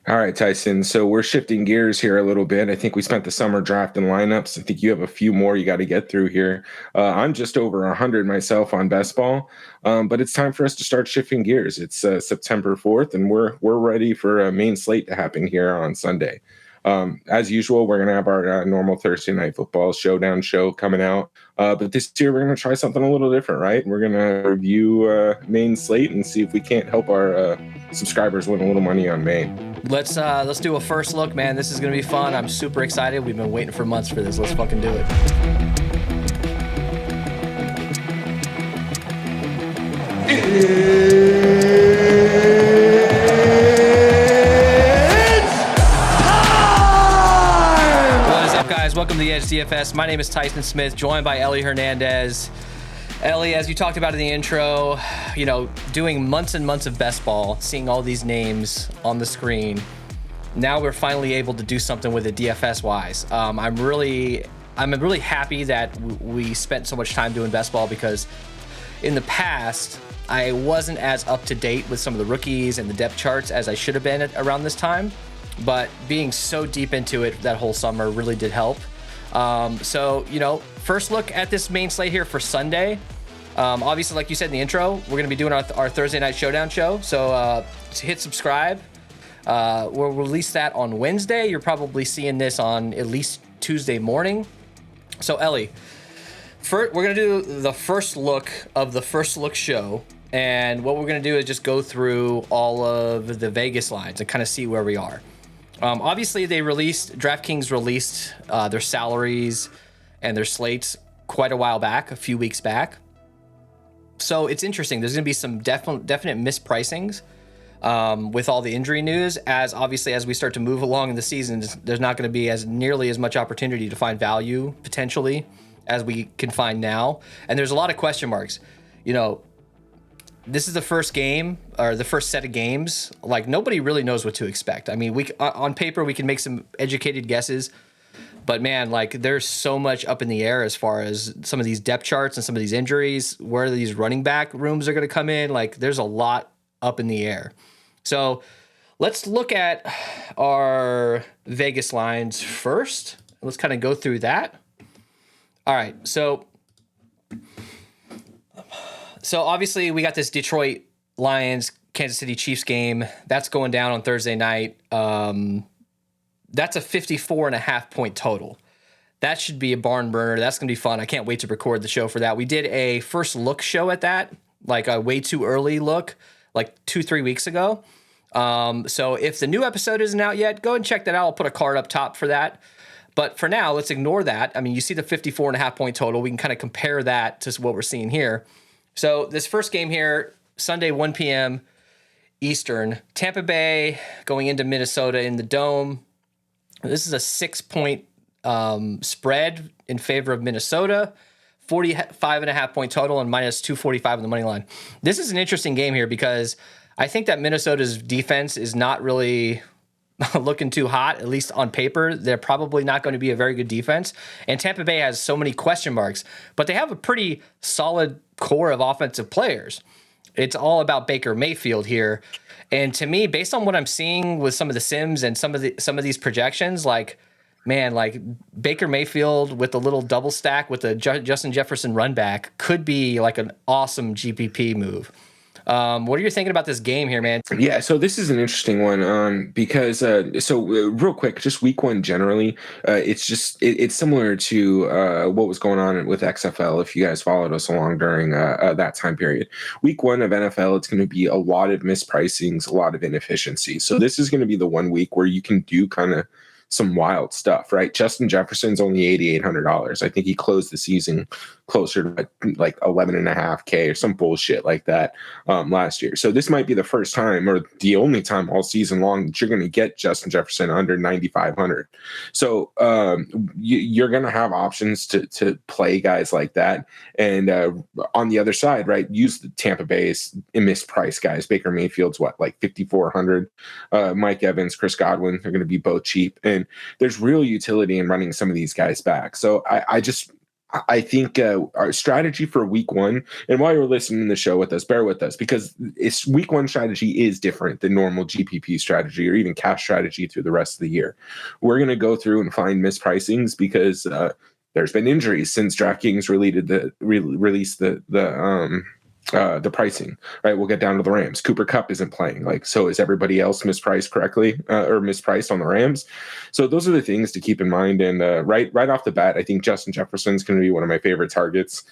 All right, Tyson. So we're shifting gears here a little bit. I think we spent the summer drafting lineups. I think you have a few more you got to get through here. I'm just over 100 myself on best ball, but it's time for us to start shifting gears. It's September 4th, and we're ready for a main slate to happen here on Sunday. As usual, we're going to have our normal Thursday night football showdown show coming out. But this year, we're going to try something a little different, right? We're going to review Main Slate and see if we can't help our subscribers win a little money on Main. Let's do a first look, man. This is gonna be fun. I'm super excited. We've been waiting for months for this. Let's fucking do it. What is up, guys? Welcome to the Edge DFS. My name is Tyson Smith, joined by Ellie Hernandez. Ellie, as you talked about in the intro, doing months and months of best ball, seeing all these names on the screen. Now we're finally able to do something with it DFS wise. I'm really happy that we spent so much time doing best ball, because in the past I wasn't as up to date with some of the rookies and the depth charts as I should have been around this time. But being so deep into it that whole summer really did help. First look at this main slate here for Sunday. Obviously, like you said in the intro, we're going to be doing our Thursday night showdown show. So hit subscribe. We'll release that on Wednesday. You're probably seeing this on at least Tuesday morning. So Ellie, we're going to do the first look of the first look show. And what we're going to do is just go through all of the Vegas lines and kind of see where we are. Obviously, Draftkings released their salaries and their slates quite a while back, a few weeks back. So it's interesting. There's going to be some definite mispricings with all the injury news, as we start to move along in the season. There's not going to be nearly as much opportunity to find value potentially as we can find now. And there's a lot of question marks. This is the first game, or the first set of games. Like, nobody really knows what to expect. I mean, on paper, we can make some educated guesses, but man, like, there's so much up in the air as far as some of these depth charts and some of these injuries, where these running back rooms are going to come in. Like, there's a lot up in the air. So let's look at our Vegas lines first. Let's kind of go through that. All right. So obviously we got this Detroit Lions, Kansas City Chiefs game. That's going down on Thursday night. That's a 54.5 point total. That should be a barn burner. That's going to be fun. I can't wait to record the show for that. We did a first look show at that, like a way too early look, like 2-3 weeks ago. So if the new episode isn't out yet, go and check that out. I'll put a card up top for that. But for now, let's ignore that. I mean, you see the 54.5 point total. We can kind of compare that to what we're seeing here. So this first game here, Sunday, 1 p.m. Eastern, Tampa Bay going into Minnesota in the Dome. This is a 6-point spread in favor of Minnesota, 45.5 point total, and minus 245 on the money line. This is an interesting game here, because I think that Minnesota's defense is not really looking too hot, at least on paper. They're probably not going to be a very good defense. And Tampa Bay has so many question marks, but they have a pretty solid core of offensive players. It's all about Baker Mayfield here. And to me, based on what I'm seeing with some of the sims and some of these projections, like, man, like Baker Mayfield with a little double stack with the Justin Jefferson run back could be like an awesome GPP move. What are you thinking about this game here, man? Yeah, so this is an interesting one because real quick, just week one generally, it's similar to what was going on with XFL. If you guys followed us along during that time period, week one of NFL, it's going to be a lot of mispricings, a lot of inefficiency. So this is going to be the 1 week where you can do kind of some wild stuff, right? Justin Jefferson's only $8,800. I think he closed the season closer to like 11.5K or some bullshit like that last year. So this might be the first time, or the only time all season long, that you're going to get Justin Jefferson under 9,500. So you're going to have options to play guys like that. And on the other side, right, use the Tampa Bay's mispriced guys. Baker Mayfield's like 5,400. Mike Evans, Chris Godwin, they're going to be both cheap. And there's real utility in running some of these guys back. So I just I think our strategy for week one, and while you're listening to the show with us, bear with us because it's week one strategy is different than normal GPP strategy or even cash strategy through the rest of the year. We're going to go through and find mispricings because there's been injuries since DraftKings released the pricing, right? We'll get down to the Rams. Cooper Kupp isn't playing. Like, so is everybody else mispriced correctly or mispriced on the Rams? So those are the things to keep in mind. And right off the bat, I think Justin Jefferson's going to be one of my favorite targets.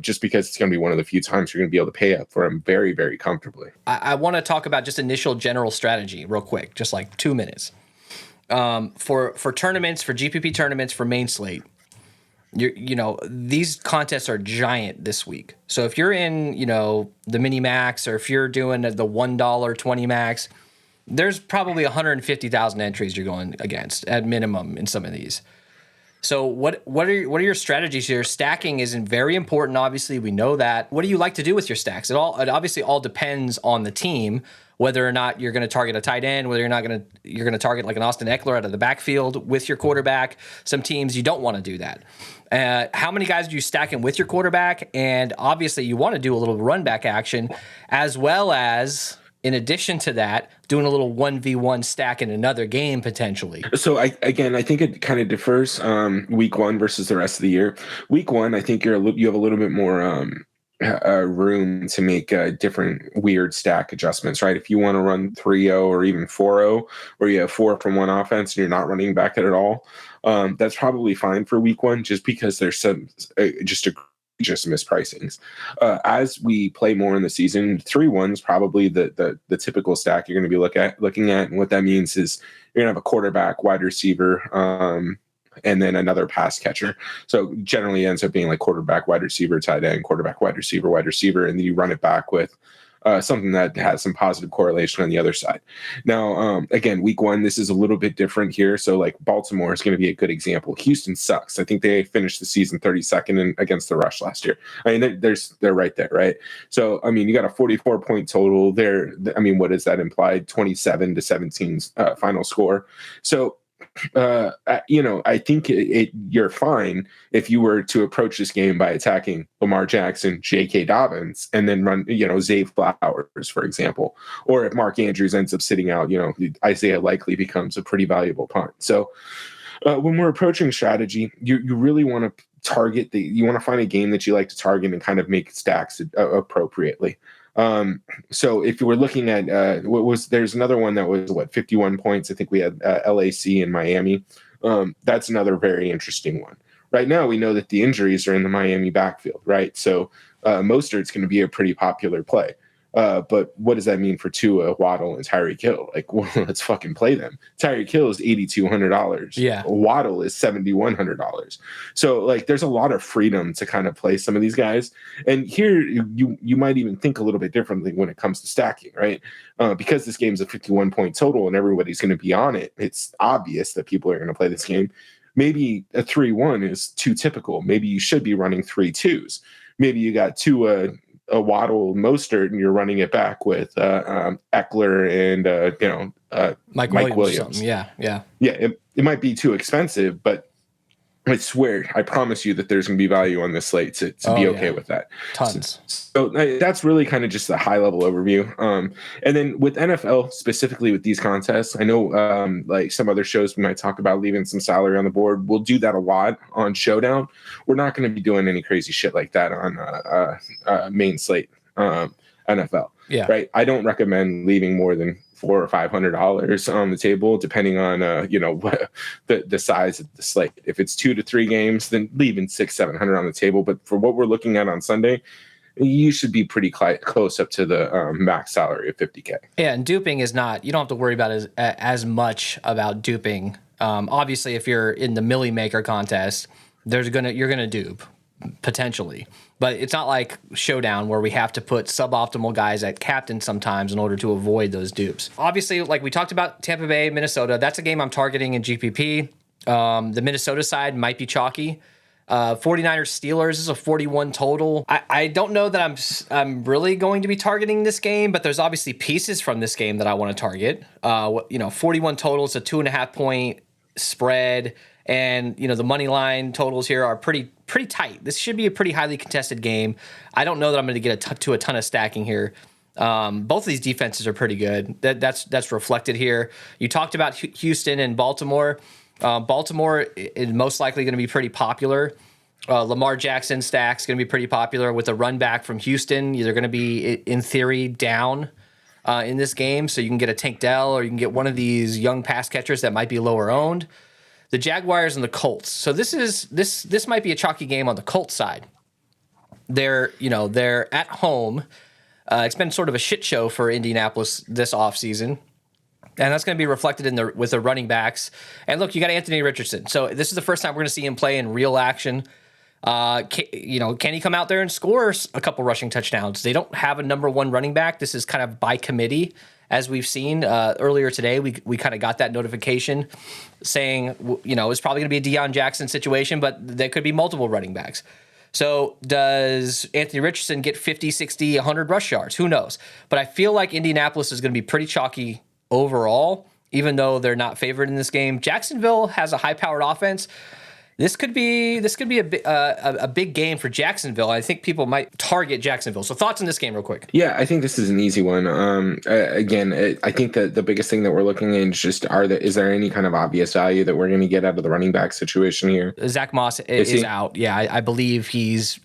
Just because it's going to be one of the few times you're going to be able to pay up for him very, very comfortably. I want to talk about just initial general strategy real quick, just like 2 minutes. For tournaments, for GPP tournaments, for Main Slate, these contests are giant this week. So if you're in, the mini max, or if you're doing the $1 20 max, there's probably 150,000 entries you're going against at minimum in some of these. So what are your strategies here? Stacking is very important. Obviously, we know that. What do you like to do with your stacks? It obviously all depends on the team, whether or not you're going to target a tight end, whether you're going to target like an Austin Eckler out of the backfield with your quarterback. Some teams you don't want to do that. How many guys do you stack in with your quarterback? And obviously, you want to do a little run back action, as well as, in addition to that, doing a little 1v1 stack in another game potentially. So I think it kind of differs week one versus the rest of the year. Week one, I think you have a little bit more room to make different weird stack adjustments, right? If you want to run 3-0 or even 4-0, where you have 4 from one offense and you're not running back at all, that's probably fine for week one, just because there's some just mispricings. As we play more in the season, 3-1 is probably the typical stack you're going to be looking at. And what that means is you're going to have a quarterback, wide receiver, and then another pass catcher. So generally it ends up being like quarterback, wide receiver, tight end, quarterback, wide receiver, and then you run it back with something that has some positive correlation on the other side. Now, again, week one, this is a little bit different here. So like Baltimore is going to be a good example. Houston sucks. I think they finished the season 32nd against the rush last year. I mean, they're right there, right? So, I mean, you got a 44-point total there. I mean, what does that imply? 27-17 final score. So, I think you're fine if you were to approach this game by attacking Lamar Jackson, J.K. Dobbins, and then run, Zay Flowers, for example. Or if Mark Andrews ends up sitting out, Isaiah likely becomes a pretty valuable punt. So when we're approaching strategy, you really want to target you want to find a game that you like to target and kind of make stacks appropriately. So if you were looking at there's another one that was 51 points. I think we had LAC in Miami. That's another very interesting one. Right now, we know that the injuries are in the Miami backfield, right? So Mostert's going to be a pretty popular play. But what does that mean for Tua, Waddle, and Tyreek Hill? Like, well, let's fucking play them. Tyreek Hill is $8,200. Yeah. Waddle is $7,100. So, like, there's a lot of freedom to kind of play some of these guys. And here, you might even think a little bit differently when it comes to stacking, right? Because this game's a 51-point total and everybody's going to be on it. It's obvious that people are going to play this game. Maybe a 3-1 is too typical. Maybe you should be running 3-2s. Maybe you got Tua, a Waddle, Mostert, and you're running it back with Eckler and Mike Williams. Yeah. It might be too expensive, but I swear, I promise you that there's going to be value on this slate to be okay with that. Tons. So that's really kind of just a high level overview. And then with NFL, specifically with these contests, I know like some other shows we might talk about leaving some salary on the board. We'll do that a lot on Showdown. We're not going to be doing any crazy shit like that on Main Slate NFL. Yeah. Right. I don't recommend leaving more than $400 or $500 on the table, depending on what the size of the slate. If it's 2 to 3 games, then leaving $600-700 on the table. But for what we're looking at on Sunday, you should be pretty close up to the max salary of $50K. Yeah, and duping is not. You don't have to worry about as much about duping. Obviously, if you're in the Millie Maker contest, you're gonna dupe potentially. But it's not like Showdown where we have to put suboptimal guys at captain sometimes in order to avoid those dupes. Obviously, like we talked about Tampa Bay, Minnesota, that's a game I'm targeting in GPP. The Minnesota side might be chalky. 49ers Steelers is a 41 total. I don't know that I'm really going to be targeting this game, but there's obviously pieces from this game that I want to target. 41 total is a 2.5 point spread. And, the money line totals here are pretty tight. This should be a pretty highly contested game. I don't know that I'm going to get to a ton of stacking here. Both of these defenses are pretty good. That's reflected here. You talked about Houston and Baltimore. Baltimore is most likely going to be pretty popular. Lamar Jackson stack's going to be pretty popular with a run back from Houston. They're going to be, in theory, down in this game. So you can get a Tank Dell, or you can get one of these young pass catchers that might be lower owned. The Jaguars and the Colts. So this might be a chalky game on the Colts side. They're at home. It's been sort of a shit show for Indianapolis this offseason. And that's going to be reflected with the running backs. And look, you got Anthony Richardson. So this is the first time we're going to see him play in real action. Can he come out there and score a couple rushing touchdowns? They don't have a number one running back. This is kind of by committee, as we've seen earlier today. We kind of got that notification saying, it's probably going to be a Deion Jackson situation, but there could be multiple running backs. So does Anthony Richardson get 50, 60, 100 rush yards? Who knows? But I feel like Indianapolis is going to be pretty chalky overall, even though they're not favored in this game. Jacksonville has a high-powered offense. This could be a big game for Jacksonville. I think people might target Jacksonville. So thoughts on this game real quick? Yeah, I think this is an easy one. I think that the biggest thing that we're looking at is just is there any kind of obvious value that we're going to get out of the running back situation here? Zach Moss is out. Yeah, I believe he's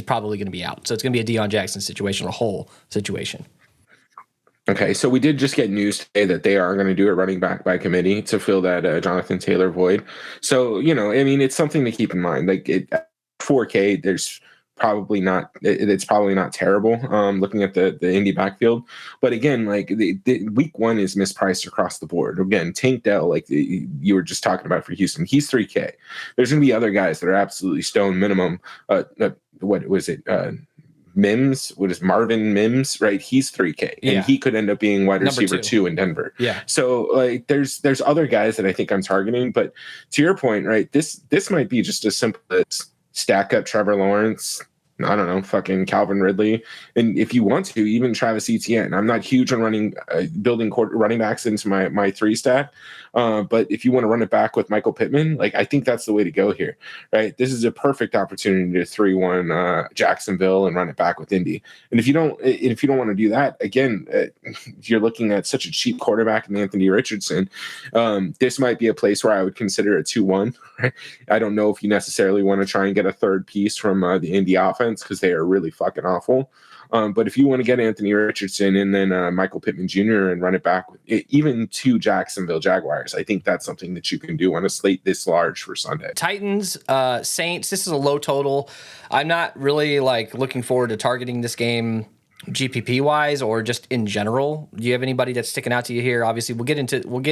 probably going to be out. So it's going to be a Deion Jackson situation, a whole situation. Okay, so we did just get news today that they are going to do a running back by committee to fill that Jonathan Taylor void. So, it's something to keep in mind. Like 4K, it's probably not terrible looking at the Indy backfield. But again, like the week one is mispriced across the board. Again, Tank Dell, like you were just talking about for Houston, he's 3K. There's going to be other guys that are absolutely stone minimum. What was it? Mims, what is Marvin Mims, right? He's 3K, and he could end up being wide receiver 2 in Denver. Yeah. So like, there's other guys that I think I'm targeting, but to your point, right? This might be just as simple as stack up Trevor Lawrence. I don't know, fucking Calvin Ridley, and if you want to, even Travis Etienne. I'm not huge on building running backs into my 3 stack, but if you want to run it back with Michael Pittman, like I think that's the way to go here, right? This is a perfect opportunity to 3-1 Jacksonville and run it back with Indy. And if you don't want to do that, again, you're looking at such a cheap quarterback in Anthony Richardson. This might be a place where I would consider a 2-1. Right? I don't know if you necessarily want to try and get a third piece from the Indy offense, because they are really fucking awful. But if you want to get Anthony Richardson and then Michael Pittman Jr. and run it back even to Jacksonville Jaguars, I think that's something that you can do on a slate this large for Sunday. Titans, Saints, this is a low total. I'm not really looking forward to targeting this game GPP wise or just in general. Do you have anybody that's sticking out to you here? Obviously, we'll get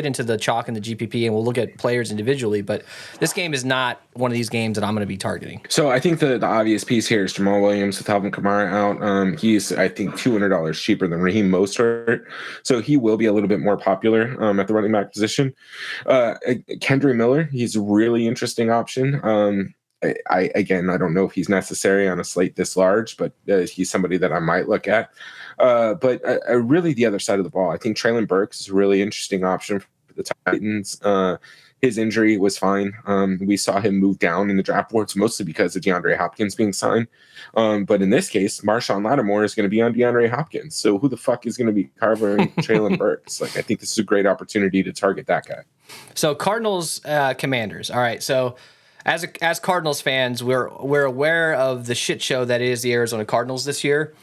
into the chalk and the GPP, and we'll look at players individually. But this game is not one of these games that I'm going to be targeting. So I think the obvious piece here is Jamal Williams with Alvin Kamara out. He's, I think, $200 cheaper than Raheem Mostert, so he will be a little bit more popular at the running back position. Kendry Miller, he's a really interesting option. I don't know if he's necessary on a slate this large, but he's somebody that I might look at. But really the other side of the ball, I think Treylon Burks is a really interesting option for the Titans. His injury was fine. We saw him move down in the draft boards mostly because of DeAndre Hopkins being signed. But in this case, Marshawn Lattimore is going to be on DeAndre Hopkins. So who the fuck is going to be covering Treylon Burks? I think this is a great opportunity to target that guy. So Cardinals, Commanders. All right. So As Cardinals fans, we're aware of the shit show that is the Arizona Cardinals this year,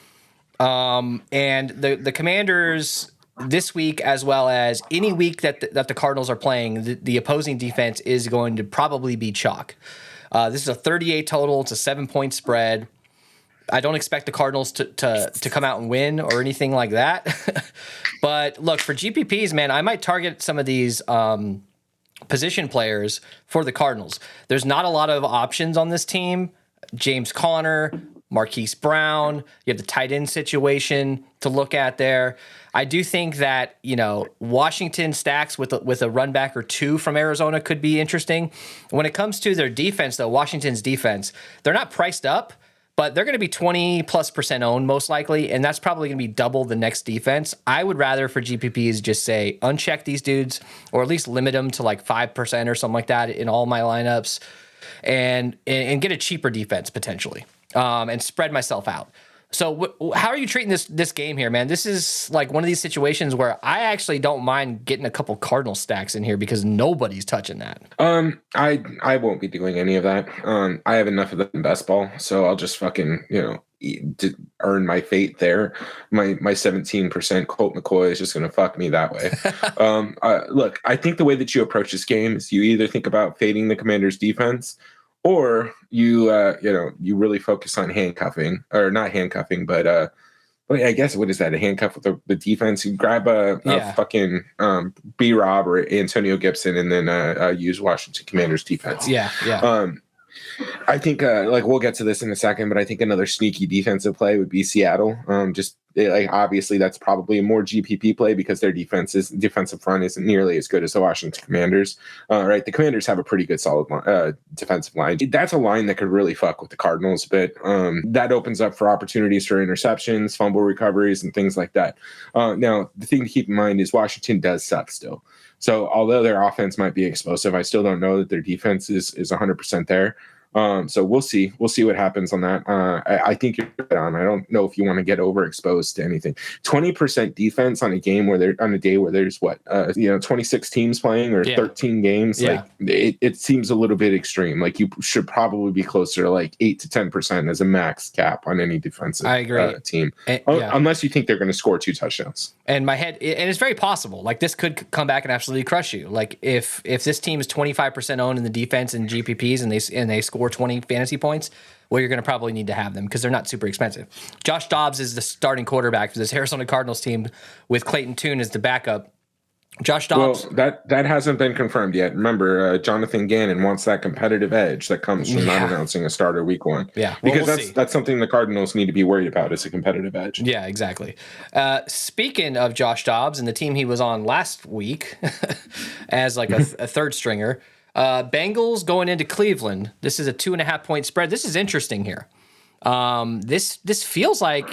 and the Commanders this week, as well as any week that the Cardinals are playing, the opposing defense is going to probably be chalk. This is a 38 total. It's a 7-point spread. I don't expect the Cardinals to come out and win or anything like that. But look, for GPPs, man, I might target some of these position players for the Cardinals. There's not a lot of options on this team. James Conner, Marquise Brown, you have the tight end situation to look at there. I do think that, Washington stacks with a run back or 2 from Arizona could be interesting. When it comes to their defense, though, Washington's defense, they're not priced up, but they're going to be 20+% owned most likely, and that's probably going to be double the next defense. I would rather for GPPs just say uncheck these dudes, or at least limit them to like 5% or something like that in all my lineups, and get a cheaper defense potentially, and spread myself out. So how are you treating this game here, man? This is like one of these situations where I actually don't mind getting a couple Cardinal stacks in here because nobody's touching that. I won't be doing any of that. I have enough of the best ball, so I'll just fucking earn my fate there. My 17% Colt McCoy is just gonna fuck me that way. Look, I think the way that you approach this game is you either think about fading the Commanders' defense, or you really focus on handcuffing, or not handcuffing, but I guess what is that? A handcuff with the defense? You grab a fucking B-Rob or Antonio Gibson, and then use Washington Commanders defense. Yeah. I think we'll get to this in a second, but I think another sneaky defensive play would be Seattle. Obviously that's probably a more GPP play because their defensive front isn't nearly as good as the Washington Commanders. Right, the Commanders have a pretty good solid defensive line. That's a line that could really fuck with the Cardinals, but that opens up for opportunities for interceptions, fumble recoveries, and things like that. Now the thing to keep in mind is Washington does suck still. So although their offense might be explosive, I still don't know that their defense is 100% there. So we'll see. We'll see what happens on that. I think you're right on. I don't know if you want to get overexposed to anything. 20% defense on a game on a day where there's 26 teams playing, or 13 games. Yeah. Like it seems a little bit extreme. Like you should probably be closer to like 8 to 10% as a max cap on any defensive team. Unless you think they're going to score 2 touchdowns. And and it's very possible. Like this could come back and absolutely crush you. Like if this team is 25% owned in the defense and GPPs and they score 20 fantasy points, well, you're going to probably need to have them because they're not super expensive. Josh Dobbs is the starting quarterback for this Arizona Cardinals team with Clayton Tune as the backup. Josh Dobbs. Well, that hasn't been confirmed yet. Remember, Jonathan Gannon wants that competitive edge that comes from not announcing a starter week 1. Yeah, because that's something the Cardinals need to be worried about, is a competitive edge. Yeah, exactly. Speaking of Josh Dobbs and the team he was on last week as like a third stringer, Bengals going into Cleveland. This is a 2.5-point spread. This is interesting here. This feels like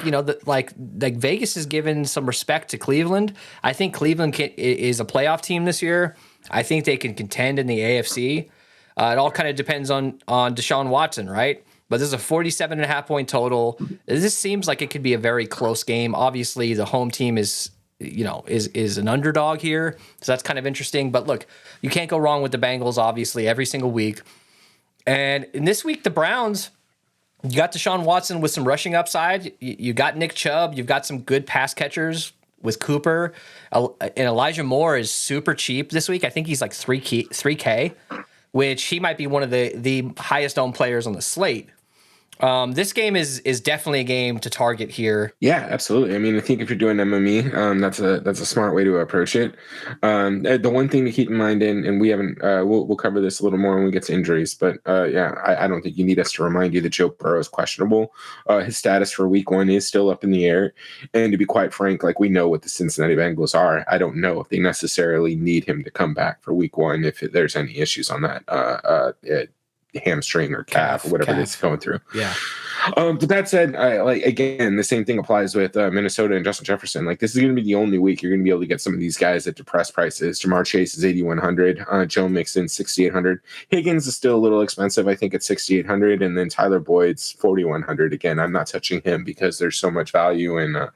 like Vegas has given some respect to Cleveland. I think Cleveland is a playoff team this year. I think they can contend in the AFC. It all kind of depends on Deshaun Watson, right? But this is a 47.5-point total. This seems like it could be a very close game. Obviously, the home team is an underdog here, so that's kind of interesting. But look, you can't go wrong with the Bengals, obviously, every single week. And in this week, the Browns. You got Deshaun Watson with some rushing upside. You got Nick Chubb. You've got some good pass catchers with Cooper. And Elijah Moore is super cheap this week. I think he's like 3K, which he might be one of the highest owned players on the slate. This game is definitely a game to target here. Yeah, absolutely. I mean, I think if you're doing MME, that's a smart way to approach it. The one thing to keep in mind, and we haven't, we'll cover this a little more when we get to injuries, but I don't think you need us to remind you that Joe Burrow is questionable. His status for week 1 is still up in the air, and to be quite frank, like we know what the Cincinnati Bengals are. I don't know if they necessarily need him to come back for week 1 if there's any issues on that. Hamstring or calf or whatever it's going through. Yeah. But that said, again, the same thing applies with Minnesota and Justin Jefferson. Like this is going to be the only week you're going to be able to get some of these guys at depressed prices. Jamar Chase is 8,100. Joe Mixon 6,800. Higgins is still a little expensive, I think, at 6,800, and then Tyler Boyd's 4,100. Again, I'm not touching him because there's so much value in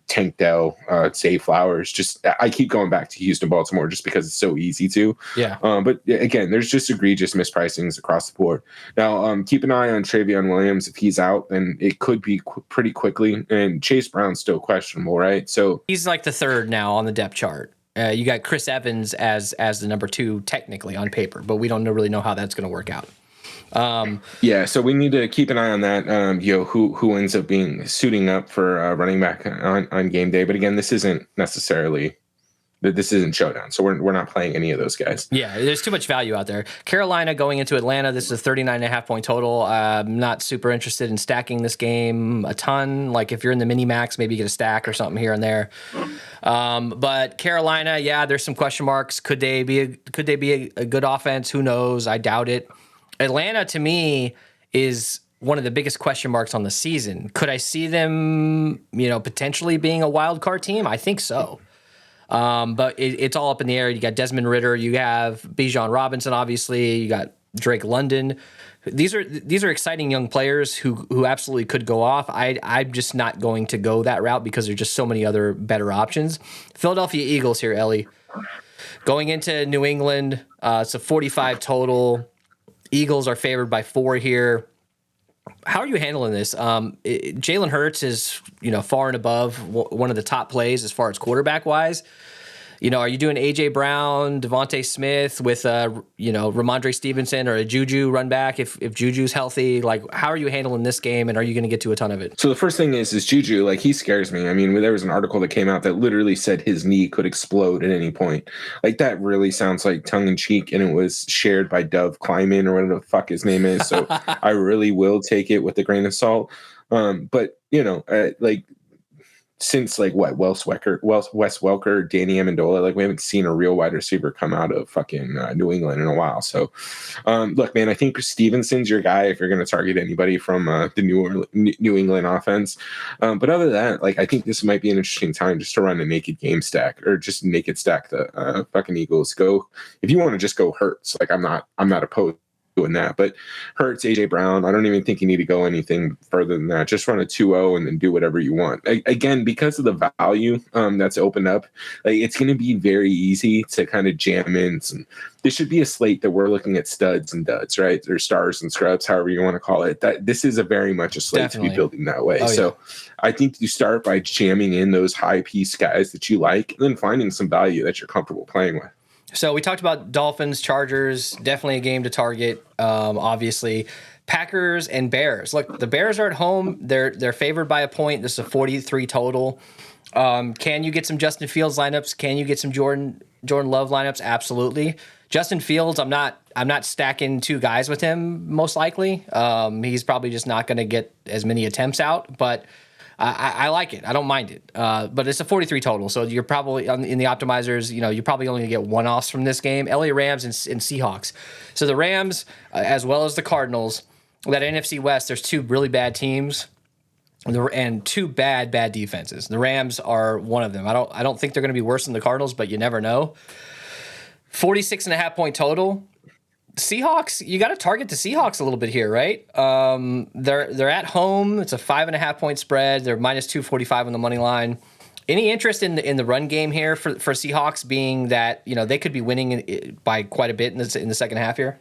Tank Dell, Zay Flowers. Just I keep going back to Houston, Baltimore, just because it's so easy to. Yeah. But again, there's just egregious mispricings across the board. Now, keep an eye on Travion Williams. If he's out, then it could be pretty quickly. And Chase Brown's still questionable, right? So he's like the third now on the depth chart. You got Chris Evans as the number 2 technically on paper, but we don't really know how that's going to work out. So we need to keep an eye on that. Who ends up suiting up for running back on game day. But again, this isn't Showdown, so we're not playing any of those guys. Yeah, there's too much value out there. Carolina going into Atlanta. This is a 39.5-point total. I'm not super interested in stacking this game a ton. Like if you're in the mini max, maybe you get a stack or something here and there. But Carolina, there's some question marks. Could they be a good offense? Who knows? I doubt it. Atlanta to me is one of the biggest question marks on the season. Could I see them, potentially being a wild card team? I think so. But it's all up in the air. You got Desmond Ridder, you have Bijan Robinson, obviously, you got Drake London. These are exciting young players who absolutely could go off. I'm just not going to go that route because there's just so many other better options. Philadelphia Eagles here, Ellie. Going into New England, it's a 45 total. Eagles are favored by 4 here. How are you handling this? Jalen Hurts is, far and above one of the top plays as far as quarterback wise. Are you doing A.J. Brown, Devontae Smith with, Ramondre Stevenson or a Juju run back if Juju's healthy? Like, how are you handling this game, and are you going to get to a ton of it? So the first thing is Juju. Like, he scares me. I mean, there was an article that came out that literally said his knee could explode at any point. Like, that really sounds like tongue-in-cheek, and it was shared by Dove Kleiman or whatever the fuck his name is. So I really will take it with a grain of salt. But, since Wes Welker, Danny Amendola, we haven't seen a real wide receiver come out of fucking New England in a while. So, look, man, I think Stevenson's your guy if you're going to target anybody from the New England offense. But other than that, I think this might be an interesting time just to run a naked game stack or just naked stack the fucking Eagles. Go if you want to just go Hurts. I'm not opposed doing that, but Hurts, AJ Brown, I don't even think you need to go anything further than that. Just run a 2-0 and then do whatever you want. Again, because of the value that's opened up, it's going to be very easy to kind of jam in some. This should be a slate that we're looking at studs and duds, right? Or stars and scrubs, however you want to call it. That this is a very much a slate to be building that way. So I think you start by jamming in those high piece guys that you like, and then finding some value that you're comfortable playing with. So we talked about Dolphins, Chargers, definitely a game to target. Obviously, Packers and Bears. Look, the Bears are at home. They're favored by a point. This is a 43 total. Can you get some Justin Fields lineups? Can you get some Jordan Love lineups? Absolutely. Justin Fields, I'm not stacking 2 guys with him most likely. He's probably just not going to get as many attempts out, but I like it. I don't mind it. But it's a 43 total, so you're probably in the optimizers. You're probably only going to get one-offs from this game. LA Rams and Seahawks. So the Rams, as well as the Cardinals, that NFC West, there's 2 really bad teams and 2 bad defenses. The Rams are one of them. I don't think they're going to be worse than the Cardinals, but you never know. 46.5 point total. Seahawks, you got to target the Seahawks a little bit here, right? They're at home. It's a 5.5 point spread. They're minus 245 on the money line. Any interest in the run game here for Seahawks, being that they could be winning by quite a bit in the second half here?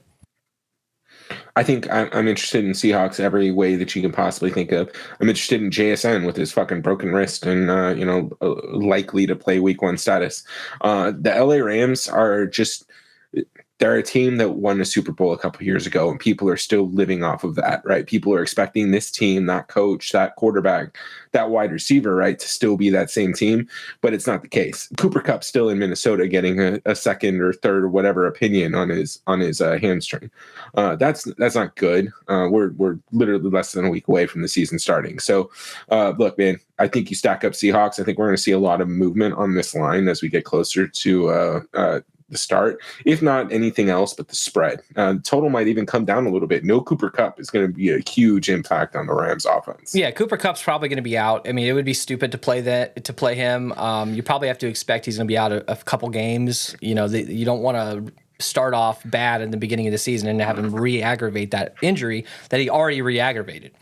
I think I'm interested in Seahawks every way that you can possibly think of. I'm interested in JSN with his fucking broken wrist and likely to play week 1 status. The LA Rams are just. They're a team that won a Super Bowl a couple of years ago, and people are still living off of that, right? People are expecting this team, that coach, that quarterback, that wide receiver, right, to still be that same team, but it's not the case. Cooper Kupp's still in Minnesota getting a second or third or whatever opinion on his hamstring. That's not good. We're literally less than a week away from the season starting. So, look, man, I think you stack up Seahawks. I think we're going to see a lot of movement on this line as we get closer to the start, if not anything else but the spread. Total might even come down a little bit. No Cooper Kupp is going to be a huge impact on the Rams offense. Yeah, Cooper Kupp's probably going to be out. I mean, it would be stupid to play him. You probably have to expect he's going to be out a couple games. You don't want to start off bad in the beginning of the season and have him re-aggravate that injury that he already re-aggravated.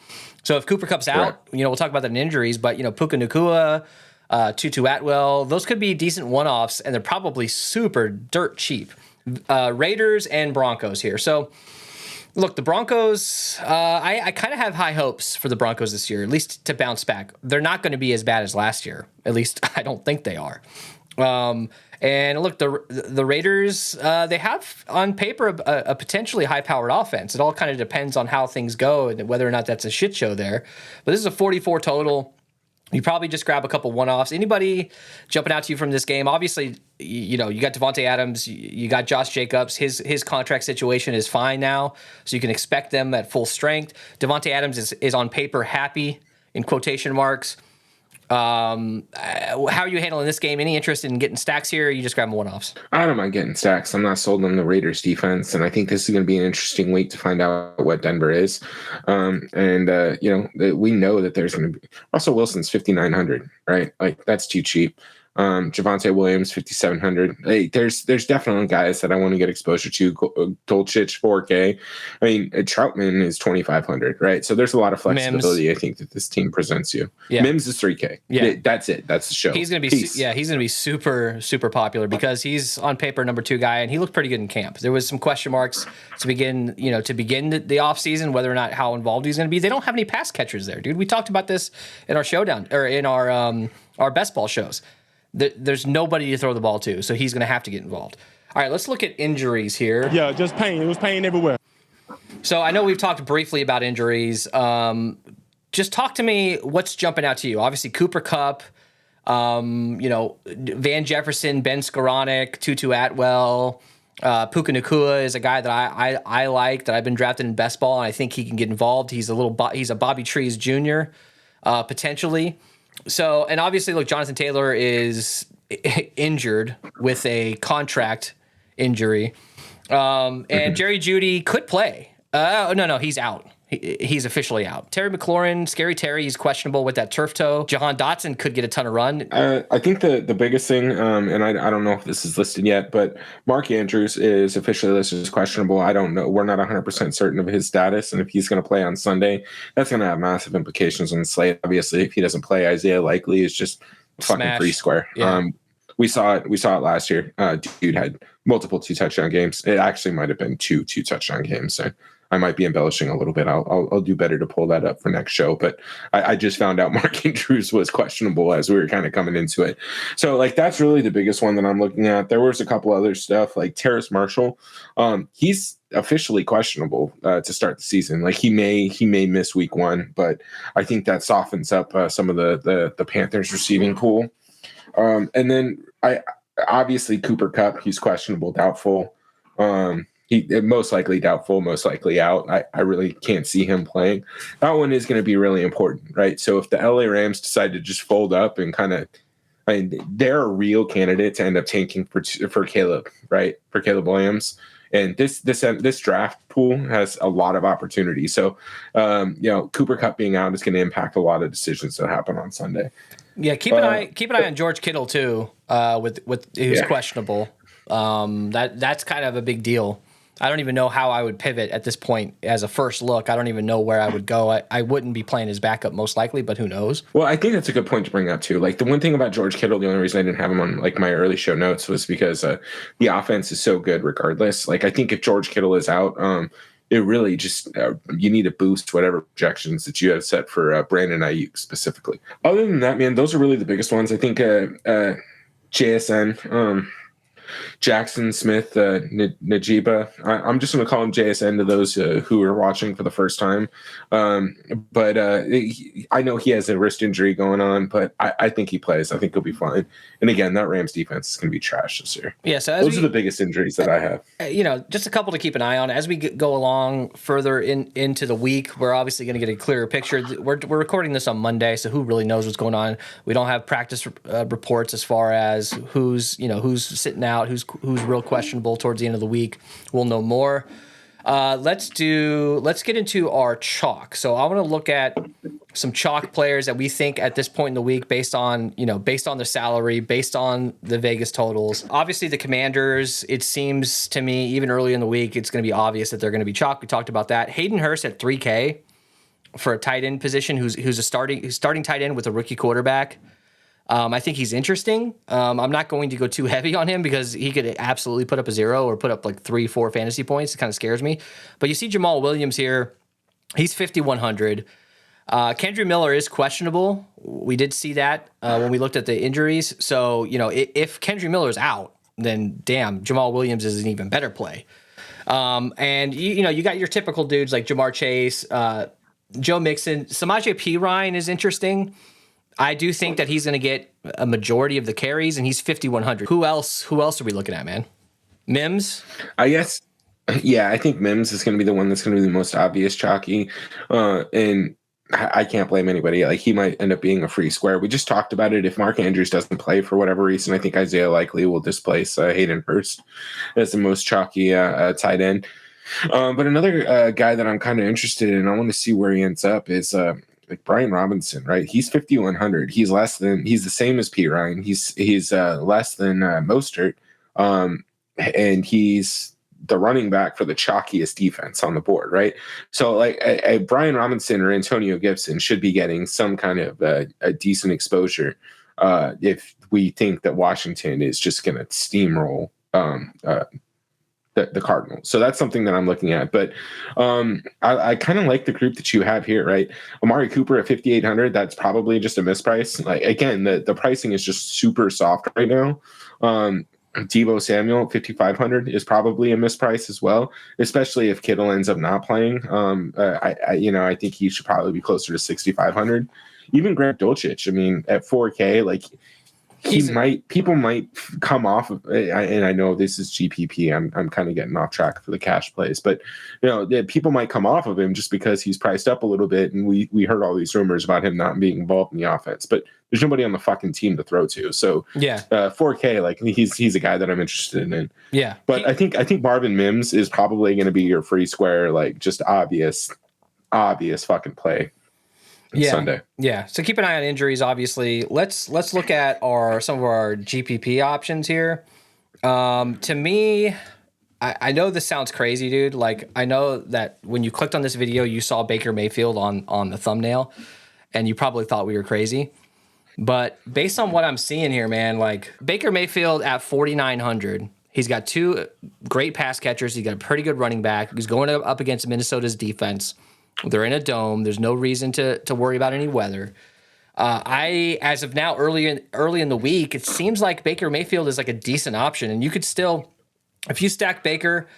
So if Cooper Kupp's out, we'll talk about that in injuries, but Puka Nacua, Tutu Atwell, those could be decent one-offs, and they're probably super dirt cheap. Raiders and Broncos here. So, look, the Broncos, I kind of have high hopes for the Broncos this year, at least to bounce back. They're not going to be as bad as last year. At least I don't think they are. And look, the Raiders, they have on paper a potentially high-powered offense. It all kind of depends on how things go and whether or not that's a shit show there. But this is a 44 total. You probably just grab a couple one-offs. Anybody jumping out to you from this game? Obviously, you got Devontae Adams, you got Josh Jacobs. His contract situation is fine now, so you can expect them at full strength. Devontae Adams is on paper happy, in quotation marks. How are you handling this game? Any interest in getting stacks here? Or you just grabbing one-offs? I don't mind getting stacks. I'm not sold on the Raiders defense, and I think this is going to be an interesting week to find out what Denver is. We know that there's going to be Russell Wilson's 5,900, right? Like that's too cheap. Javonte Williams 5,700. Hey, there's definitely guys that I want to get exposure to. Dolchich 4K. I mean, Troutman is 2,500, right? So there's a lot of flexibility. Mims. I think that this team presents you. Yeah. Mims is 3K. Yeah, that's it. That's the show. He's gonna be he's gonna be super super popular because he's on paper number 2 guy, and he looked pretty good in camp. There was some question marks to begin the offseason whether or not how involved he's gonna be. They don't have any pass catchers there, dude. We talked about this in our showdown or in our best ball shows. There's nobody to throw the ball to, so he's going to have to get involved. All right, let's look at injuries here. Yeah, just pain. It was pain everywhere. So I know we've talked briefly about injuries. Just talk to me. What's jumping out to you? Obviously, Cooper Kupp, Van Jefferson, Ben Skoranek, Tutu Atwell, Puka Nacua is a guy that I like, that I've been drafted in best ball, and I think he can get involved. He's a Bobby Trees Jr. Potentially. So, and obviously, look, Jonathan Taylor is injured with a contract injury. And Jerry Jeudy could play. No, he's out. He's officially out. Terry McLaurin, Scary Terry, he's questionable with that turf toe. Jahan Dotson could get a ton of run. I think the biggest thing, and I don't know if this is listed yet, but Mark Andrews is officially listed as questionable. I don't know. We're not 100% certain of his status, and if he's going to play on Sunday, that's going to have massive implications on the slate. Obviously, if he doesn't play, Isaiah Likely is just fucking free square. Yeah. We saw it last year. Dude had multiple 2-touchdown games. It actually might have been two 2-touchdown games. So I might be embellishing a little bit. I'll do better to pull that up for next show. But I just found out Mark Andrews was questionable as we were kind of coming into it. So like that's really the biggest one that I'm looking at. There was a couple other stuff like Terrace Marshall. He's officially questionable to start the season. Like he may miss week 1, but I think that softens up some of the Panthers receiving pool. And then obviously Cooper Kupp, he's questionable, doubtful. He most likely doubtful, most likely out. I really can't see him playing. That one is going to be really important, right? So if the LA Rams decide to just fold up and they're a real candidate to end up tanking for Caleb, right? For Caleb Williams. And this draft pool has a lot of opportunity. So, Cooper Kupp being out is going to impact a lot of decisions that happen on Sunday. Yeah, keep an eye on George Kittle too. With who's questionable. That's kind of a big deal. I don't even know how I would pivot at this point as a first look. I don't even know where I would go. I wouldn't be playing his backup most likely, but who knows? Well, I think that's a good point to bring up too. Like the one thing about George Kittle, the only reason I didn't have him on like my early show notes was because the offense is so good regardless. Like I think if George Kittle is out, it really just you need to boost whatever projections that you have set for Brandon Ayuk specifically. Other than that, man, those are really the biggest ones. I think JSN. Jackson Smith, Najiba. I'm just going to call him JSN to those who are watching for the first time. But I know he has a wrist injury going on, but I think he plays. I think he'll be fine. And again, that Rams defense is going to be trash this year. Yeah, so those are the biggest injuries that I have. Just a couple to keep an eye on as we go along further into the week. We're obviously going to get a clearer picture. We're recording this on Monday, so who really knows what's going on? We don't have practice reports as far as who's sitting out, who's real questionable towards the end of the week. We'll know more. Let's get into our chalk. So I want to look at some chalk players that we think at this point in the week, based on the salary, based on the Vegas totals. Obviously the Commanders, it seems to me even early in the week, it's going to be obvious that they're going to be chalk. We talked about that. Hayden Hurst at 3K for a tight end position, who's a starting tight end with a rookie quarterback. I think he's interesting. I'm not going to go too heavy on him because he could absolutely put up a 0 or put up like 3-4 fantasy points. It kind of scares me. But you see Jamal Williams here. He's 5,100. Kendry Miller is questionable. We did see that when we looked at the injuries. So, if Kendry Miller's out, then damn, Jamal Williams is an even better play. And you got your typical dudes like Jamar Chase, Joe Mixon. Samaje Perine is interesting. I do think that he's going to get a majority of the carries, and he's 5,100. Who else are we looking at, man? Mims? I guess, yeah, I think Mims is going to be the one that's going to be the most obvious chalky. And I can't blame anybody. Like, he might end up being a free square. We just talked about it. If Mark Andrews doesn't play for whatever reason, I think Isaiah Likely will displace Hayden Hurst as the most chalky tight end. But another guy that I'm kind of interested in, I want to see where he ends up, is like Brian Robinson, right? He's 5,100. He's the same as P. Ryan. He's less than Mostert, and he's the running back for the chalkiest defense on the board, right? So like a Brian Robinson or Antonio Gibson should be getting some kind of a decent exposure if we think that Washington is just going to steamroll the Cardinals. So that's something that I'm looking at. But I kind of like the group that you have here, right? Amari Cooper at 5,800. That's probably just a misprice. Like, again, the pricing is just super soft right now. Deebo Samuel at 5,500 is probably a misprice as well, especially if Kittle ends up not playing. I think he should probably be closer to 6,500. Even Grant Dulcich, I mean, at 4K, like, people might come off of, and I know this is GPP. I'm kind of getting off track for the cash plays, but people might come off of him just because he's priced up a little bit, and we heard all these rumors about him not being involved in the offense. But there's nobody on the fucking team to throw to. So 4K, like, he's a guy that I'm interested in. Yeah, but I think Marvin Mims is probably going to be your free square, like, just obvious fucking play. Sunday. Yeah. So keep an eye on injuries, obviously. Let's look at some of our GPP options here. To me, I know this sounds crazy, dude. Like, I know that when you clicked on this video, you saw Baker Mayfield on the thumbnail, and you probably thought we were crazy. But based on what I'm seeing here, man, like, Baker Mayfield at 4,900, he's got two great pass catchers. He's got a pretty good running back. He's going up against Minnesota's defense. They're in a dome. There's no reason to worry about any weather. As of now, early in the week, it seems like Baker Mayfield is like a decent option, and you could still, if you stack Baker,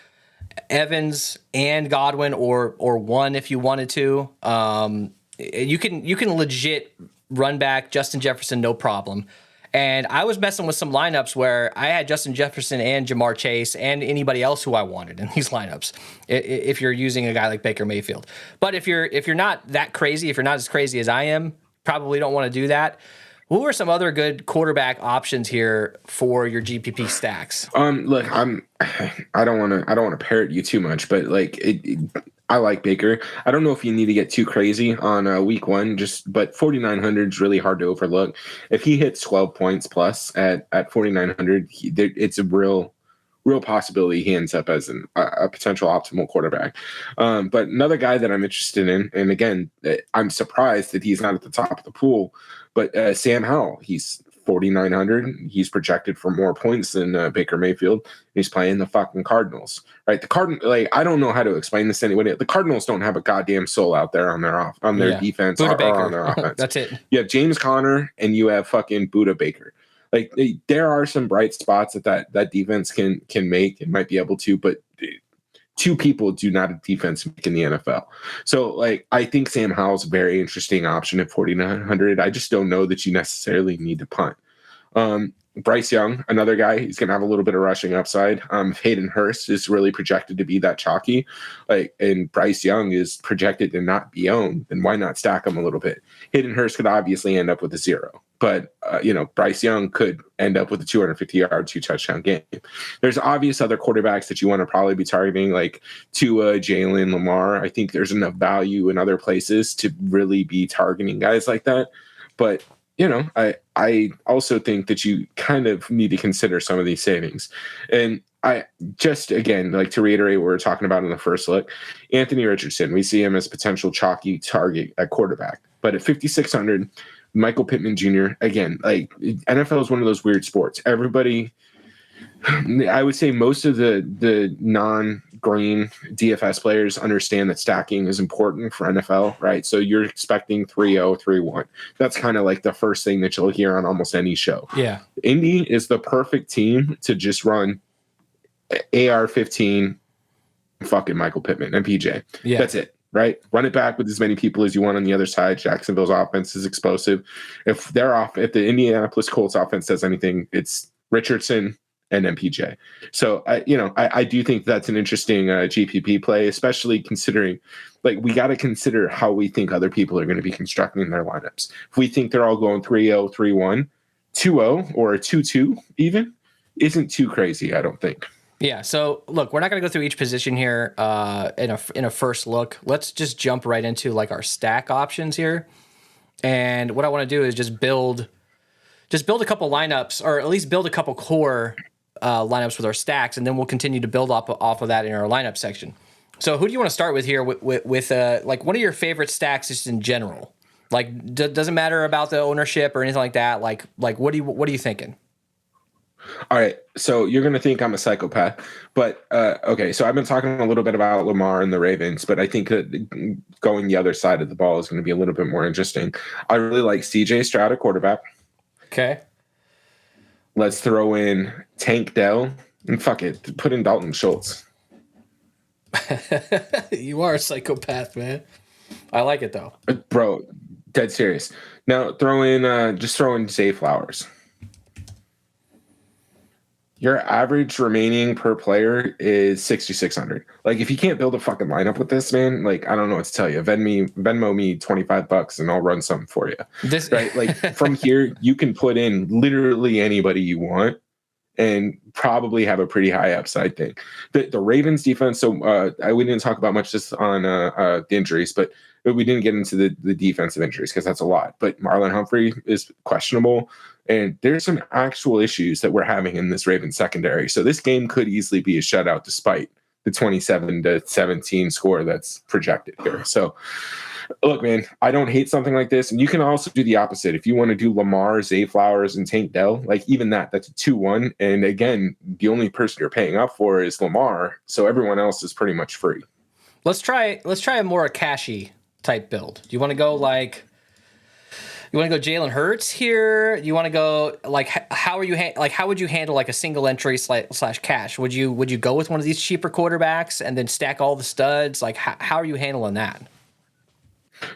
Evans, and Godwin, or one if you wanted to, you can legit run back Justin Jefferson, no problem. And I was messing with some lineups where I had Justin Jefferson and Jamar Chase and anybody else who I wanted in these lineups, if you're using a guy like Baker Mayfield. But if you're not that crazy, if you're not as crazy as I am, probably don't want to do that. Who are some other good quarterback options here for your GPP stacks? Look, I don't want to parrot you too much, but like I like Baker. I don't know if you need to get too crazy on week one, but 4,900 is really hard to overlook. If he hits 12 points plus at 4,900, it's a real possibility he ends up as a potential optimal quarterback. But another guy that I'm interested in, and again, I'm surprised that he's not at the top of the pool, but Sam Howell, he's 4,900. He's projected for more points than Baker Mayfield. He's playing the fucking Cardinals, right? Like, I don't know how to explain this to anybody. The Cardinals don't have a goddamn soul out there on their defense or on their offense. That's it. You have James Conner and you have fucking Budda Baker. Like, there are some bright spots that defense can make and might be able to, but two people do not a defense make in the NFL. So, like, I think Sam Howell's a very interesting option at 4,900. I just don't know that you necessarily need to punt. Bryce Young, another guy, he's going to have a little bit of rushing upside. Hayden Hurst is really projected to be that chalky. And Bryce Young is projected to not be owned. Then why not stack him a little bit? Hayden Hurst could obviously end up with a 0. But, Bryce Young could end up with a 250-yard, 2-touchdown game. There's obvious other quarterbacks that you want to probably be targeting, like Tua, Jalen, Lamar. I think there's enough value in other places to really be targeting guys like that. But, I also think that you kind of need to consider some of these savings. And I just, again, like to reiterate what we were talking about in the first look, Anthony Richardson, we see him as potential chalky target at quarterback. But at 5,600, Michael Pittman Jr., again, like, NFL is one of those weird sports. Everybody, I would say most of the non-green DFS players understand that stacking is important for NFL, right? So you're expecting 3-0, 3-1. That's kind of like the first thing that you'll hear on almost any show. Yeah. Indy is the perfect team to just run AR-15, fucking Michael Pittman and PJ. Yeah. That's it. Right? Run it back with as many people as you want on the other side. Jacksonville's offense is explosive. If the Indianapolis Colts offense does anything, it's Richardson and MPJ. So I do think that's an interesting GPP play, especially considering like we got to consider how we think other people are going to be constructing their lineups. If we think they're all going 3-0, 3-1, 2-0, or a 2-2 even isn't too crazy, I don't think. Yeah, so look, we're not going to go through each position here in a first look. Let's just jump right into like our stack options here. And what I want to do is just build a couple lineups, or at least build a couple core lineups with our stacks, and then we'll continue to build off of that in our lineup section. So who do you want to start with here with like one of your favorite stacks just in general? Like doesn't matter about the ownership or anything like that. Like what are you thinking? All right, so you're going to think I'm a psychopath, but okay, so I've been talking a little bit about Lamar and the Ravens, but I think that going the other side of the ball is going to be a little bit more interesting. I really like CJ Stroud at quarterback. Okay. Let's throw in Tank Dell, and fuck it, put in Dalton Schultz. You are a psychopath, man. I like it, though. Bro, dead serious. Now just throw in Zay Flowers. Your average remaining per player is 6,600. Like, if you can't build a fucking lineup with this, man, like, I don't know what to tell you. Venmo me $25 and I'll run something for you. Right? Like, from here, you can put in literally anybody you want and probably have a pretty high upside thing. The Ravens defense, so we didn't talk about much just on the injuries, but we didn't get into the defensive injuries because that's a lot. But Marlon Humphrey is questionable. And there's some actual issues that we're having in this Ravens secondary. So this game could easily be a shutout despite the 27-17 score that's projected here. So look, man, I don't hate something like this. And you can also do the opposite. If you want to do Lamar, Zay Flowers, and Tank Dell, like even that's a 2-1. And again, the only person you're paying up for is Lamar. So everyone else is pretty much free. Let's try a more cashy type build. Do you want to go like... You want to go Jalen Hurts here? You want to go like how would you handle like a single entry slash cash? Would you go with one of these cheaper quarterbacks and then stack all the studs? Like how are you handling that?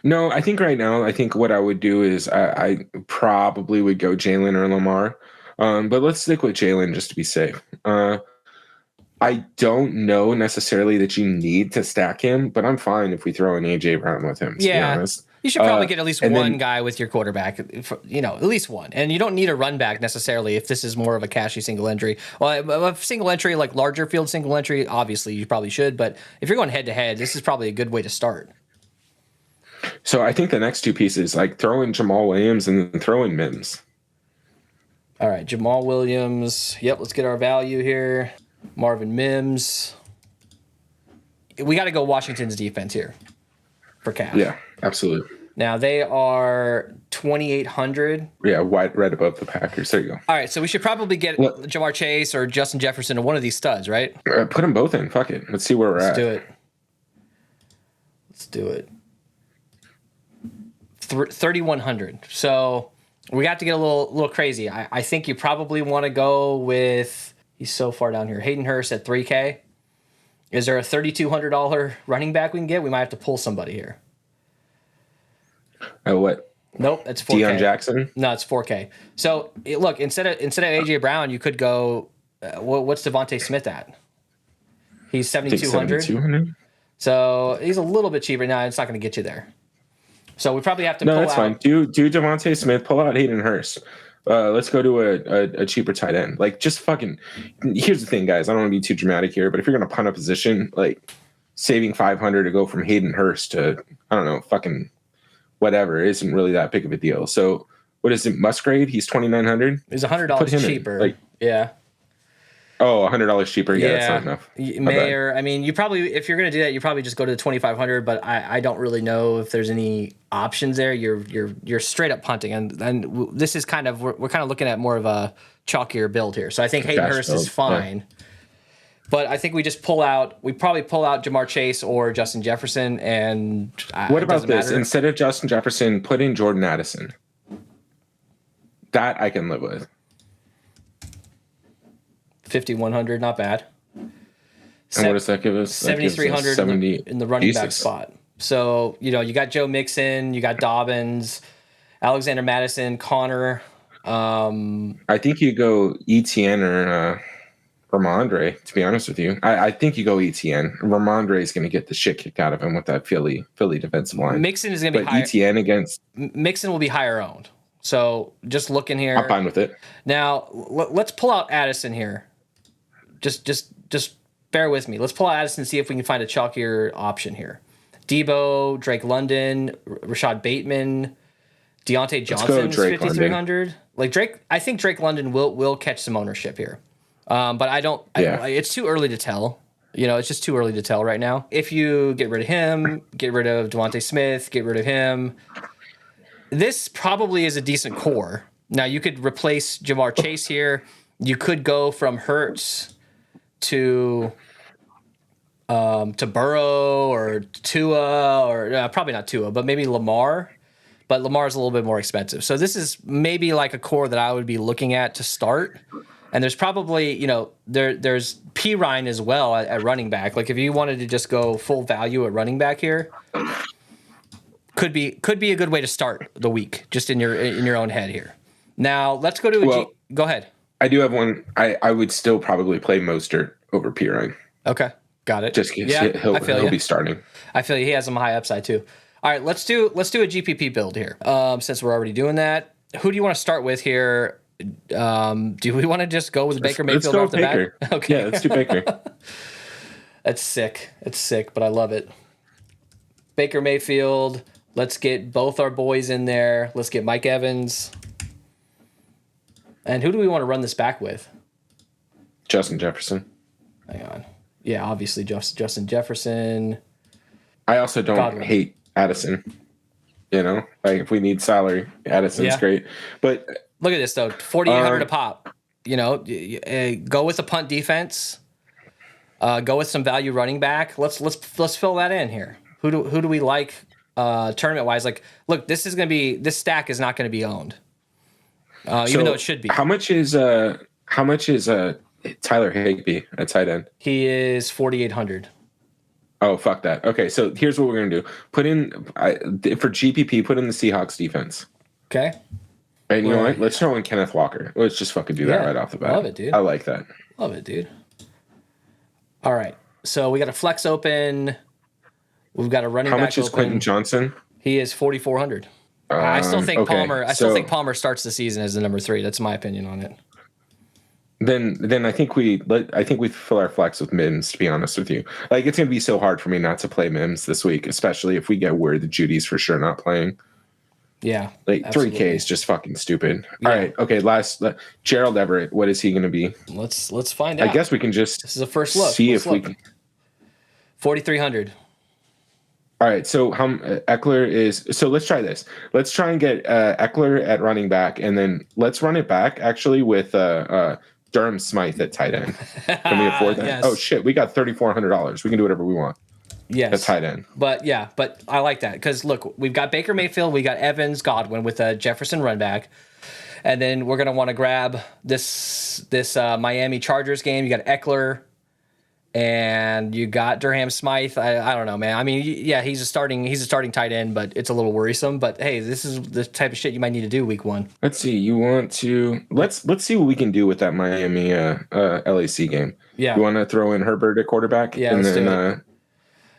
No, I think right now, what I would do is I probably would go Jalen or Lamar, but let's stick with Jalen just to be safe. I don't know necessarily that you need to stack him, but I'm fine if we throw an AJ Brown with him. To be honest. You should probably get at least one guy with your quarterback, at least one. And you don't need a run back necessarily if this is more of a cashy single entry. Well, a single entry, like larger field single entry, obviously you probably should. But if you're going head to head, this is probably a good way to start. So I think the next two pieces, like throw in Jamal Williams and then throw in Mims. All right, Jamal Williams. Yep, let's get our value here. Marvin Mims. We got to go Washington's defense here for cash. Yeah, absolutely. Now they are 2,800. Yeah, right above the Packers. There you go. All right, so we should probably get Jamar Chase or Justin Jefferson or one of these studs, right? Put them both in. Fuck it. Let's see where we're at. Let's do it. 3,100. So we got to get a little crazy. I think you probably want to go with. He's so far down here. Hayden Hurst at 3K. Is there a $3,200 running back we can get? We might have to pull somebody here. What? Nope, that's 4K. Deion Jackson? No, it's 4K. So look, instead of AJ Brown, you could go. What's Devontae Smith at? He's 7,200. So he's a little bit cheaper. No, it's not going to get you there. So we probably have to. No, that's fine. Do Devontae Smith, pull out Hayden Hurst. Let's go to a cheaper tight end. Like, just fucking. Here's the thing, guys. I don't want to be too dramatic here, but if you're gonna punt a position, like saving 500 to go from Hayden Hurst to I don't know, fucking whatever, isn't really that big of a deal. So what is it? Musgrave? He's 2,900. He's $100 cheaper. Like, yeah. Oh, $100 cheaper. Yeah, that's not enough. Mayor. I mean, you probably, if you're going to do that, you probably just go to the 2,500. But I don't really know if there's any options there. You're straight up punting, and this is kind of we're kind of looking at more of a chalkier build here. So I think Hayden Hurst is fine. Yeah. But I think we probably pull out Jamar Chase or Justin Jefferson. And what about this? Matter. Instead of Justin Jefferson, put in Jordan Addison. That I can live with. 5,100, not bad. And what does that give us? 7,300 in the running back spot. So, you got Joe Mixon, you got Dobbins, Alexander Madison, Connor. I think you go ETN or Ramondre, to be honest with you. I think you go ETN. Ramondre is going to get the shit kicked out of him with that Philly defensive line. Mixon is going to be but higher. ETN against Mixon will be higher owned. So just looking here. I'm fine with it. Now let's pull out Addison here. Just bear with me. Let's pull out Addison and see if we can find a chalkier option here. Debo, Drake London, Rashad Bateman, Deontay Johnson is 5,300. Like Drake, I think Drake London will catch some ownership here. But I don't. Yeah. It's too early to tell. It's just too early to tell right now. If you get rid of him, get rid of Devontae Smith, get rid of him, this probably is a decent core. Now you could replace Jamar Chase here. You could go from Hurts to Burrow or Tua or probably not Tua, but maybe Lamar. But Lamar's a little bit more expensive. So this is maybe like a core that I would be looking at to start. And there's probably, there's P. Ryan as well at running back. Like if you wanted to just go full value at running back here, could be a good way to start the week just in your own head here. Now let's go to go ahead. I do have one. I would still probably play Mostert over P. Ryan. Okay, got it. Just he'll be starting. I feel you. He has some high upside too. All right, let's do a GPP build here. Since we're already doing that, who do you want to start with here? Do we want to just go with Baker Mayfield off the bat? Okay. Yeah, let's do Baker. That's sick. It's sick, but I love it. Baker Mayfield. Let's get both our boys in there. Let's get Mike Evans. And who do we want to run this back with? Justin Jefferson. Hang on. Yeah, obviously Justin Jefferson. I also don't hate Addison. Like if we need salary, Addison's great. But look at this though, 4,800 a pop. Go with a punt defense. Go with some value running back. Let's fill that in here. Who do we like tournament wise? Like, look, this stack is not going to be owned, even though it should be. How much is Tyler Higbee at tight end? He is 4,800. Oh, fuck that. Okay, so here's what we're going to do. Put in, for GPP, put in the Seahawks defense. Okay. And you know what? Let's throw in Kenneth Walker. Let's just fucking do that right off the bat. Love it, dude. I like that. Love it, dude. All right. So we got a flex open. We've got a running back open. How much is Quentin Johnson? He is 4,400. I still think Palmer. I still think Palmer starts the season as the number 3. That's my opinion on it. Then I think we fill our flex with Mims, to be honest with you. Like it's gonna be so hard for me not to play Mims this week, especially if we get word that Judy's for sure not playing. Yeah. Like absolutely. 3K is just fucking stupid. Yeah. All right. Okay, Gerald Everett, what is he gonna be? Let's find out. I guess we can just this is a first look. See if we can 4,300. All right, so Eckler is. So let's try this. Let's try and get Eckler at running back, and then let's run it back actually with Durham Smythe at tight end. Can we afford that? Yes. Oh shit, we got $3,400. We can do whatever we want. Yes, at tight end. But I like that because look, we've got Baker Mayfield, we got Evans, Godwin with a Jefferson run back, and then we're gonna want to grab this Miami Chargers game. You got Eckler. And you got Durham Smythe. I don't know, man. I mean, yeah, he's a starting tight end, but it's a little worrisome. But hey, this is the type of shit you might need to do week 1. Let's see. You want to let's see what we can do with that Miami LAC game. Yeah. You want to throw in Herbert at quarterback? Yeah. Let's do it.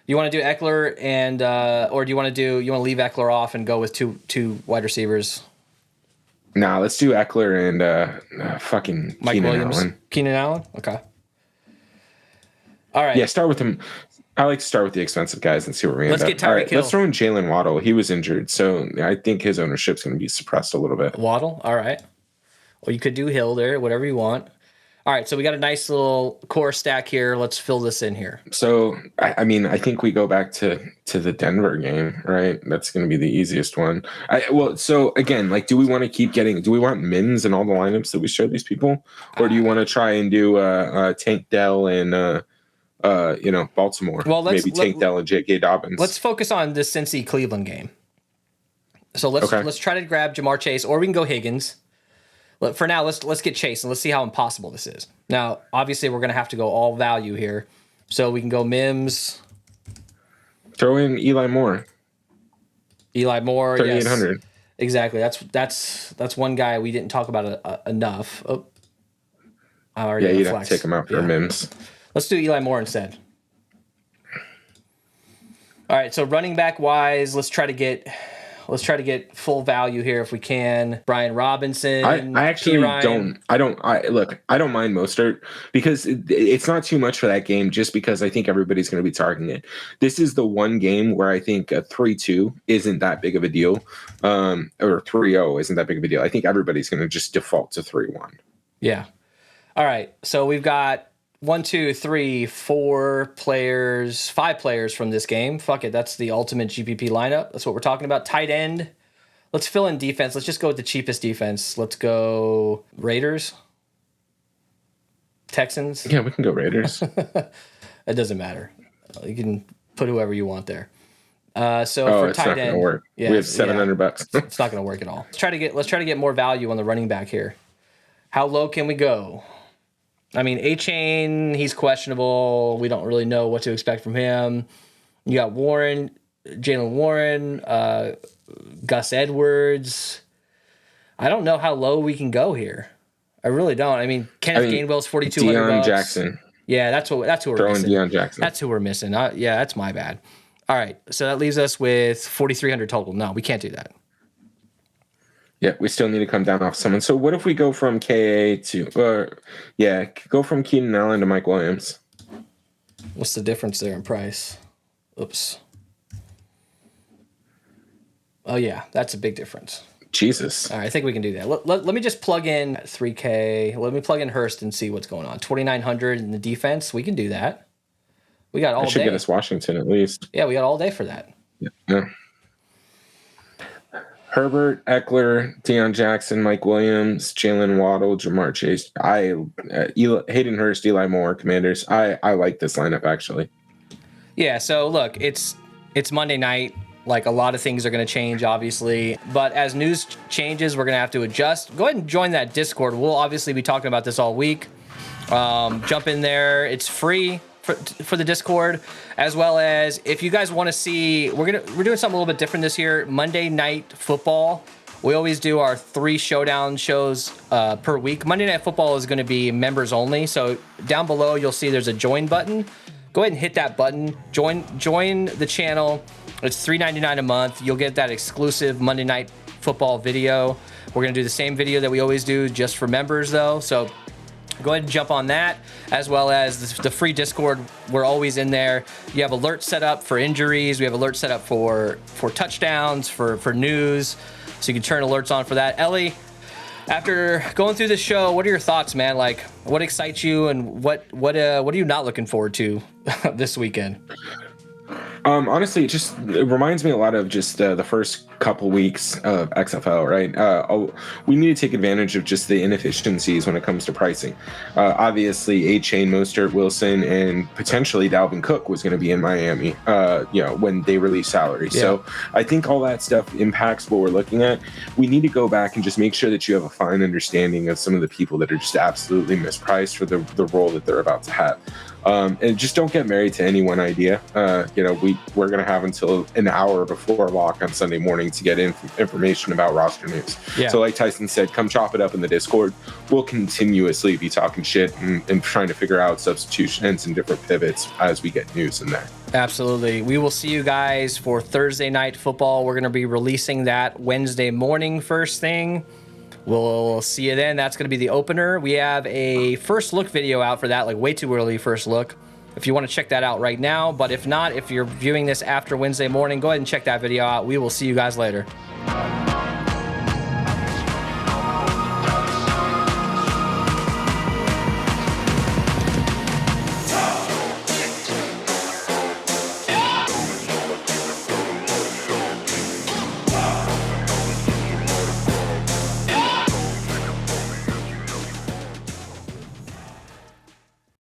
You want to do Eckler and or do you want to leave Eckler off and go with two wide receivers? Nah, let's do Eckler and fucking Mike Keenan Williams. Allen. Keenan Allen. Okay. All right. Yeah, start with him. I like to start with the expensive guys and see where we end up. Let's get Tyreek Hill. Let's throw in Jalen Waddle. He was injured, so I think his ownership's going to be suppressed a little bit. Waddle? All right. Or you could do Hill there, whatever you want. All right, so we got a nice little core stack here. Let's fill this in here. So, I mean, I think we go back to the Denver game, right? That's going to be the easiest one. So again, like, do we want Mims in all the lineups that we show these people? Or do you want to try and do Tank Dell and Baltimore? Well, maybe Tank Dell and J.K. Dobbins. Let's focus on this Cincy Cleveland game. So let's try to grab Jamar Chase, or we can go Higgins. For now, let's get Chase and let's see how impossible this is. Now, obviously, we're going to have to go all value here, so we can go Mims. Throw in Eli Moore. Eli Moore, 3,800. Yes. Exactly. That's one guy we didn't talk about enough. Oh. I already Yeah, know you'd have flex. to take him out for Mims. Let's do Eli Moore instead. All right, so running back wise, let's try to get full value here if we can. Brian Robinson. I actually don't mind Mostert because it's not too much for that game just because I think everybody's going to be targeting it. This is the one game where I think a 3-2 isn't that big of a deal, or 3-0 isn't that big of a deal. I think everybody's going to just default to 3-1. Yeah. All right, so we've got 5 players from this game. Fuck it, that's the ultimate GPP lineup. That's what we're talking about. Tight end. Let's fill in defense. Let's just go with the cheapest defense. Let's go Raiders. Texans. Yeah, we can go Raiders. It doesn't matter. You can put whoever you want there. For it's tight not end, going to work. We have $700. It's not going to work at all. Let's try to get more value on the running back here. How low can we go? I mean, A-Chain, he's questionable. We don't really know what to expect from him. You got Jalen Warren, Gus Edwards. I don't know how low we can go here. I really don't. I mean, Kenneth Gainwell's $4,200. Deion Jackson. Yeah, that's who we're missing. Deion Jackson. That's who we're missing. Yeah, that's my bad. All right, so that leaves us with 4,300 total. No, we can't do that. Yeah, we still need to come down off someone. So what if we go from KA to, go from Keenan Allen to Mike Williams? What's the difference there in price? Oops. Oh, yeah, that's a big difference. Jesus. All right, I think we can do that. Let me just plug in 3K. Let me plug in Hurst and see what's going on. 2,900 in the defense. We can do that. We got all day. That should get us Washington at least. Yeah, we got all day for that. Yeah. Herbert, Eckler, Deion Jackson, Mike Williams, Jalen Waddle, Jamar Chase. Hayden Hurst, Eli Moore, Commanders. I like this lineup actually. Yeah, so look, it's Monday night. Like, a lot of things are going to change, obviously. But as news changes, we're going to have to adjust. Go ahead and join that Discord. We'll obviously be talking about this all week. Jump in there. It's free for the Discord, as well as if you guys want to see, we're doing something a little bit different this year. Monday Night Football. We always do our 3 showdown shows per week. Monday Night Football is going to be members only. So down below, you'll see there's a join button. Go ahead and hit that button. Join the channel. It's $3.99 a month. You'll get that exclusive Monday Night Football video. We're going to do the same video that we always do just for members, though. So go ahead and jump on that, as well as the free Discord. We're always in there. You have alerts set up for injuries. We have alerts set up for touchdowns, for news. So you can turn alerts on for that. Ellie, after going through the show, what are your thoughts, man? Like, what excites you, and what are you not looking forward to this weekend? Honestly, it reminds me a lot of just the first couple weeks of XFL, right? We need to take advantage of just the inefficiencies when it comes to pricing. Obviously, A-Chain, Mostert, Wilson, and potentially Dalvin Cook was going to be in Miami, when they release salary. Yeah. So I think all that stuff impacts what we're looking at. We need to go back and just make sure that you have a fine understanding of some of the people that are just absolutely mispriced for the role that they're about to have. And just don't get married to any one idea. We're going to have until an hour before lock on Sunday morning to get information about roster news. Yeah. So like Tyson said, come chop it up in the Discord. We'll continuously be talking shit and trying to figure out substitutions and different pivots as we get news in there. Absolutely. We will see you guys for Thursday Night Football. We're going to be releasing that Wednesday morning first thing. We'll see you then. That's going to be the opener. We have a first look video out for that, like way too early first look, if you want to check that out right now. But if not, if you're viewing this after Wednesday morning, go ahead and check that video out. We will see you guys later.